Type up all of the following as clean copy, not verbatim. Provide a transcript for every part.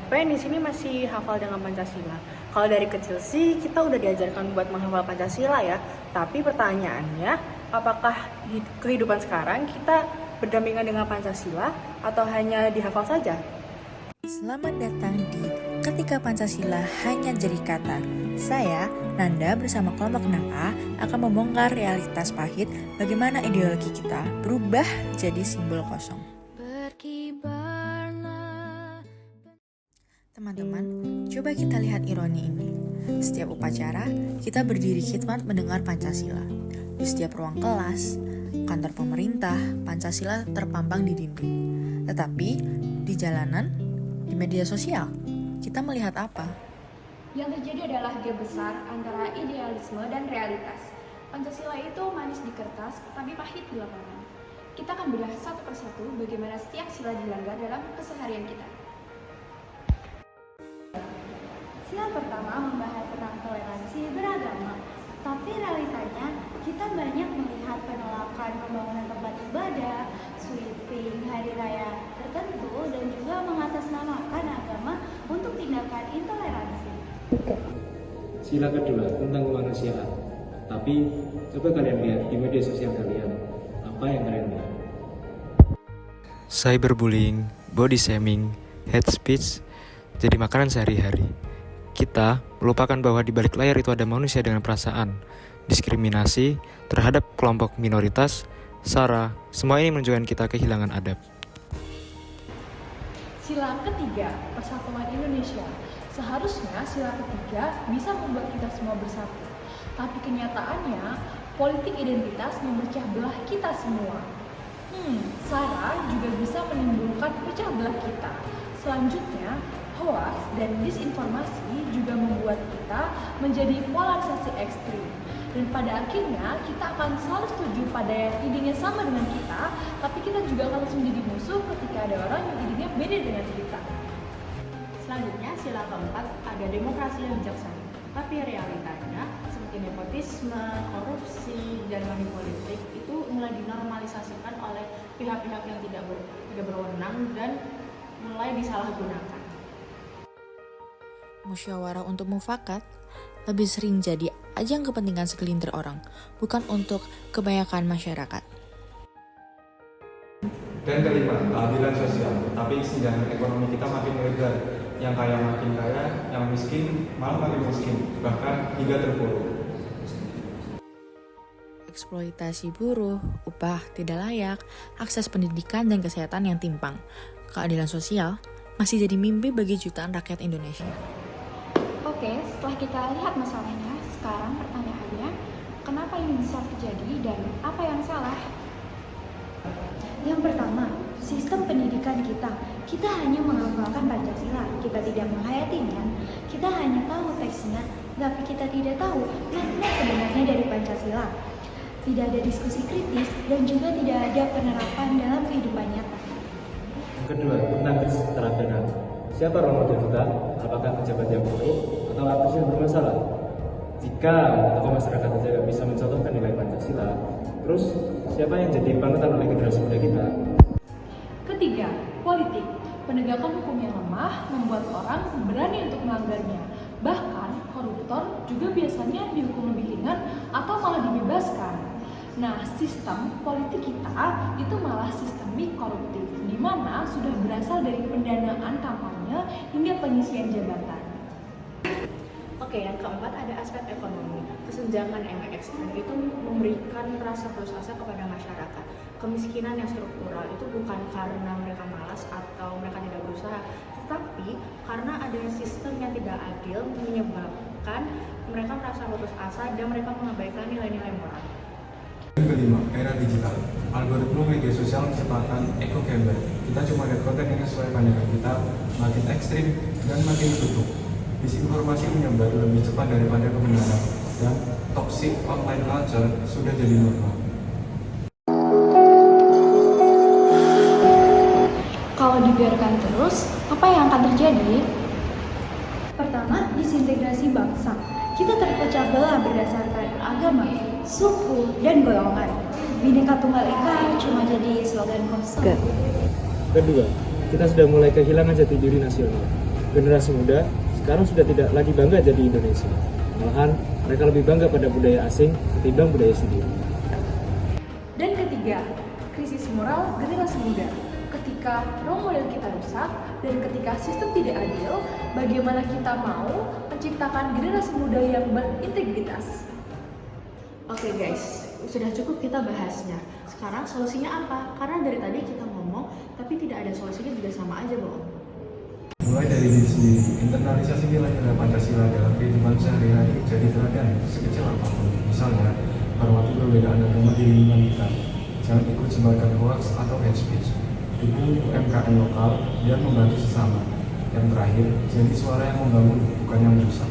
pengen di sini masih hafal dengan Pancasila. Kalau dari kecil sih kita udah diajarkan buat menghafal Pancasila ya. Tapi pertanyaannya, apakah di kehidupan sekarang kita berdampingan dengan Pancasila atau hanya dihafal saja? Selamat datang di Ketika Pancasila Hanya Jadi Kata. Saya, Nanda bersama kelompok 6A akan membongkar realitas pahit bagaimana ideologi kita berubah jadi simbol kosong. Teman-teman, coba kita lihat ironi ini. Setiap upacara, kita berdiri khidmat mendengar Pancasila. Di setiap ruang kelas, kantor pemerintah, Pancasila terpampang di dinding. Tetapi, di jalanan, di media sosial, kita melihat apa? Yang terjadi adalah gap besar antara idealisme dan realitas. Pancasila itu manis di kertas, tapi pahit di lapangan. Kita akan bedah satu persatu bagaimana setiap sila dilanggar dalam keseharian kita. Sila pertama membahas tentang toleransi beragama, tapi realitanya kita banyak melihat penolakan pembangunan tempat ibadah, sweeping hari raya tertentu, dan juga mengatasnamakan agama untuk tindakan intoleransi. Sila kedua tentang kemanusiaan. Tapi coba kalian lihat di media sosial kalian, apa yang kalian lihat? Cyberbullying, body shaming, hate speech jadi makanan sehari-hari. Kita melupakan bahwa di balik layar itu ada manusia dengan perasaan, diskriminasi terhadap kelompok minoritas, SARA, semua ini menunjukkan kita kehilangan adab. Sila ketiga, persatuan Indonesia. Seharusnya sila ketiga bisa membuat kita semua bersatu. Tapi kenyataannya, politik identitas memecah belah kita semua. SARA juga bisa menimbulkan pecah belah kita. Selanjutnya, hoax dan disinformasi juga membuat kita menjadi polarisasi ekstrim. Dan pada akhirnya kita akan selalu setuju pada yang idenya sama dengan kita, tapi kita juga akan langsung menjadi musuh ketika ada orang yang idenya beda dengan kita. Selanjutnya, sila keempat ada demokrasi yang bijaksana. Tapi realitanya, seperti nepotisme, korupsi, dan money politik itu mulai dinormalisasikan oleh pihak-pihak yang tidak berwenang dan mulai disalahgunakan. Musyawarah untuk mufakat lebih sering jadi ajang kepentingan segelintir orang, bukan untuk kebanyakan masyarakat. Dan kelima, keadilan sosial. Tapi kesenjangan ekonomi kita makin melebar. Yang kaya makin kaya, yang miskin malah makin miskin, bahkan hingga terpuruk. Eksploitasi buruh, upah tidak layak, akses pendidikan dan kesehatan yang timpang. Keadilan sosial masih jadi mimpi bagi jutaan rakyat Indonesia. Oke, setelah kita lihat masalahnya, sekarang pertanyaannya, kenapa ini bisa terjadi dan apa yang salah? Yang pertama, sistem pendidikan kita. Kita hanya menghafalkan Pancasila, kita tidak menghayatinya. Kita hanya tahu teksnya, tapi kita tidak tahu makna sebenarnya dari Pancasila. Tidak ada diskusi kritis dan juga tidak ada penerapan dalam kehidupan nyata. Kedua, tentang keteladanan. Siapa role model kita? Apakah pejabat yang buruk atau artis yang bermasalah? Jika tokoh masyarakat saja tidak bisa mencontohkan nilai Pancasila, terus siapa yang jadi panutan oleh generasi muda kita? Ketiga, politik. Penegakan hukum yang lemah membuat orang berani untuk melanggarnya. Bahkan, koruptor juga biasanya dihukum lebih ringan atau malah dibebaskan. Nah, sistem politik kita itu malah sistemik koruptif, di mana sudah berasal dari pendanaan kampanye hingga pengisian jabatan. Oke, yang keempat ada aspek ekonomi. Kesenjangan yang ekstrim itu memberikan rasa putus asa kepada masyarakat. Kemiskinan yang struktural itu bukan karena mereka malas atau mereka tidak berusaha, tetapi karena adanya sistem yang tidak adil menyebabkan mereka merasa putus asa dan mereka mengabaikan nilai-nilai moral. Yang kelima, era digital. Algoritma media sosial menciptakan echo chamber. Kita cuma lihat konten yang sesuai pandangan kita, makin ekstrim dan makin tutup. Disinformasi menyebar lebih cepat daripada kebenaran, dan toxic online culture sudah jadi normal. Kalau dibiarkan terus, apa yang akan terjadi? Pertama, disintegrasi bangsa. Kita terpecah belah berdasarkan agama, suku, dan golongan. Bhinneka Tunggal Ika cuma jadi slogan kosong. Kedua, kita sudah mulai kehilangan jati diri nasional. generasi muda sekarang sudah tidak lagi bangga jadi Indonesia. Malahan mereka lebih bangga pada budaya asing ketimbang budaya sendiri. Dan ketiga, krisis moral generasi muda. Ketika role model kita rusak dan ketika sistem tidak adil, bagaimana kita mau menciptakan generasi muda yang berintegritas? Oke guys, sudah cukup kita bahasnya. Sekarang solusinya apa? Karena dari tadi kita ngomong, tapi tidak ada solusinya juga sama aja, bohong. Mulai dari diri sendiri, internalisasi nilai-nilai Pancasila dalam kehidupan sehari-hari jadi teladan sekecil apapun. Misalnya, hormati perbedaan agama di lingkungan kita. Jangan ikut sebarkan hoax atau hate speech. Dukung UMKM lokal dan membantu sesama. Yang terakhir, jadi suara yang membangun, bukan yang merusak.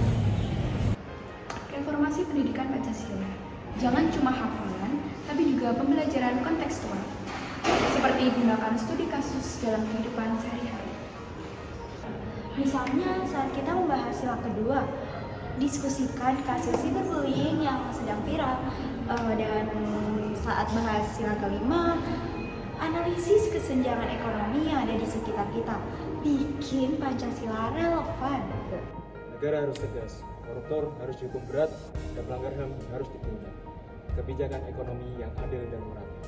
Reformasi pendidikan Pancasila. Jangan cuma hafalan, tapi juga pembelajaran kontekstual. Seperti gunakan studi kasus dalam kehidupan sehari-hari. Misalnya saat kita membahas sila kedua, diskusikan kasus cyberbullying yang sedang viral. Dan saat bahas sila kelima, analisis kesenjangan ekonomi yang ada di sekitar kita. Bikin Pancasila relevan. Negara harus tegas, koruptor harus dihukum berat, dan pelanggar HAM harus ditindak. Kebijakan ekonomi yang adil dan merata.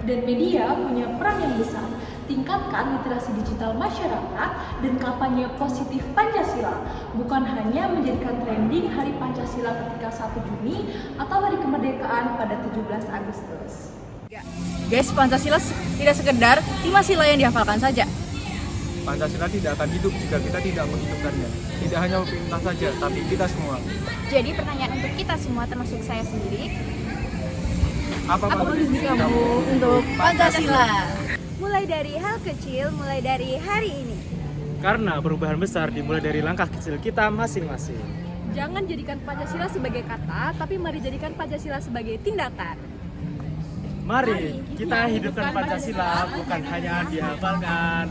Dan media punya peran yang besar. Tingkatkan literasi digital masyarakat dan kampanye positif Pancasila. Bukan hanya menjadikan trending Hari Pancasila ketika 1 Juni atau Hari Kemerdekaan pada 17 Agustus. Guys, Pancasila tidak sekedar 5 sila yang dihafalkan saja. Pancasila tidak akan hidup jika kita tidak menghidupkannya. Tidak hanya pemerintah saja, tapi kita semua. Jadi pertanyaan untuk kita semua termasuk saya sendiri, Apa kontribusi kamu untuk Pancasila? mulai dari hal kecil, mulai dari hari ini. Karena perubahan besar dimulai dari langkah kecil kita masing-masing. Jangan jadikan Pancasila sebagai kata, tapi mari jadikan Pancasila sebagai tindakan. Mari kita hidupkan Pancasila, bukan hanya dihafalkan.